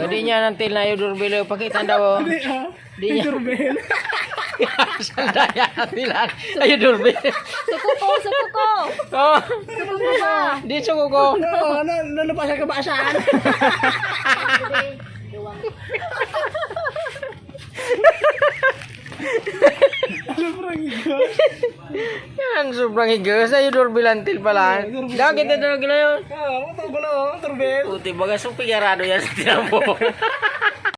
Di niya nantil na yung doorbell. Pakita daw. Di niya. Doorbell. Sandaya natilan. Ayun doorbell. Suko ko. Oh. Suko ko. Di suko ko. Oo, nalupa sa kabasaan. Sobrang higas. Yan, sobrang higas. Ayun doorbell antil pala. Daw kita daw gila yun. Oo, ito gulo, doorbell. Puti baga so pigarado yan sa tinamo.